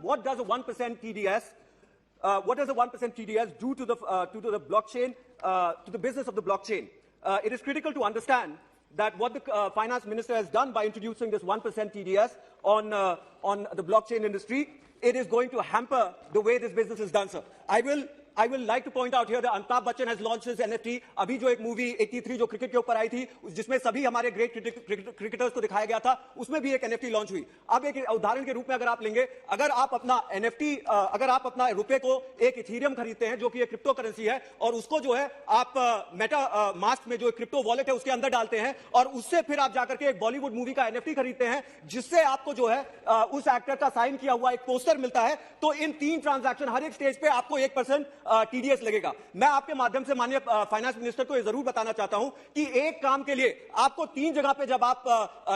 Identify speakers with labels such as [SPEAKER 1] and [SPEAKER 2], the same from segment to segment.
[SPEAKER 1] What does a 1% TDS? What does a 1% TDS do to the blockchain, to the business of the blockchain? It is critical to understand that what the finance minister has done by introducing this 1% TDS on the blockchain industry, it is going to hamper the way this business is done, sir. I will like to point out here that Amitabh Bachchan has launched his NFT. अभी जो एक movie 83 जो cricket के ऊपर आई थी, जिसमें सभी हमारे ग्रेट क्रिकेटर्स को दिखाया गया था, उसमें भी एक NFT लॉन्च हुई. अब एक उदाहरण के रूप में अगर आप लेंगे, अगर आप अपना NFT, अगर आप अपना रुपए को एक इथेरियम खरीदते हैं जो कि एक क्रिप्टो करेंसी है, और उसको जो है आप मेटा मास्क में जो क्रिप्टो वॉलेट है उसके अंदर डालते हैं, और उससे फिर आप जाकर के एक बॉलीवुड मूवी का NFT खरीदते हैं, जिससे आपको जो है उस एक्टर का साइन किया हुआ एक पोस्टर मिलता है, तो इन 3 ट्रांजैक्शन हर एक स्टेज पे आपको 1% टीडीएस लगेगा. मैं आपके माध्यम से माननीय फाइनेंस मिनिस्टर को यह जरूर बताना चाहता हूं कि एक काम के लिए आपको 3 जगह पे जब आप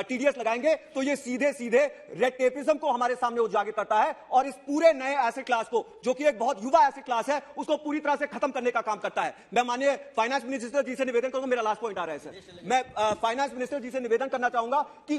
[SPEAKER 1] टीडीएस लगाएंगे तो ये सीधे रेड टेपिज्म को हमारे सामने उजागर करता है, और इस पूरे नए एसेट क्लास को, जो कि एक बहुत युवा एसेट क्लास है, उसको पूरी तरह से खत्म करने का काम करता है. मैं माननीय फाइनेंस मिनिस्टर जी से निवेदन करूंगा, मेरा लास्ट पॉइंट आ रहा है सर, मैं फाइनेंस मिनिस्टर जी से निवेदन करना चाहूंगा कि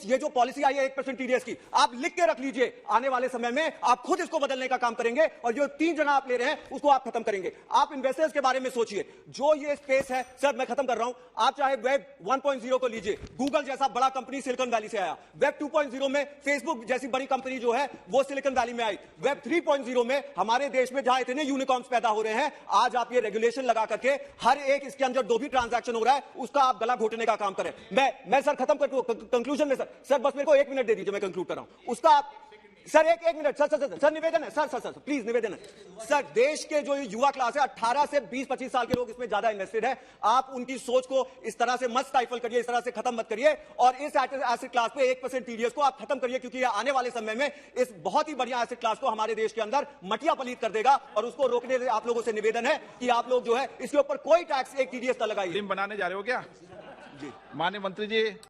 [SPEAKER 1] ये जो पॉलिसी आई है 1% टीडीएस की, आप लिख के रख लीजिए, आने वाले समय में आप खुद इसको बदलने का काम करेंगे, और जो 3 जगह आप ले रहे हैं उसको आप खत्म करेंगे. आप इन्वेस्टर्स के बारे में सोचिए. जो ये स्पेस है सर, मैं खत्म कर रहा हूं, आप चाहे वेब 1.0 को लीजिए, गूगल जैसा बड़ा कंपनी सिलिकॉन वैली से आया, वेब 2.0 में फेसबुक जैसी बड़ी कंपनी जो है वो सिलिकॉन वैली में आई, वेब 3.0 में हमारे देश में जहां इतने यूनिकॉर्न्स पैदा हो रहे हैं, आज आप ये रेगुलेशन लगा करके हर एक इसके अंदर जो भी ट्रांजैक्शन हो रहा है उसका आप गला घोटने का काम करें. मैं सर खत्म कर कंक्लूजन में सर बस मेरे को 1 मिनट दे दीजिए, मैं कंक्लूड कर रहा हूं. उसका आप सर एक मिनट सर निवेदन है सर प्लीज निवेदन है सर. देश के जो युवा क्लास है 18 से 20-25 साल के लोग इसमें ज्यादा इन्वेस्टेड है. आप उनकी सोच को इस तरह से मत स्टाइफल करिए, इस तरह से खत्म मत करिए, और इस एसेट क्लास पे 1% टीडीएस को आप खत्म करिए, क्योंकि आने वाले समय में इस बहुत ही बढ़िया एसेट क्लास को हमारे देश के अंदर मटिया पलीत कर देगा, और उसको रोकने से आप लोगों से निवेदन है कि आप लोग जो है इसके ऊपर कोई टैक्स, एक टीडीएस न लगाइए.
[SPEAKER 2] बनाने जा रहे हो क्या माननीय मंत्री जी?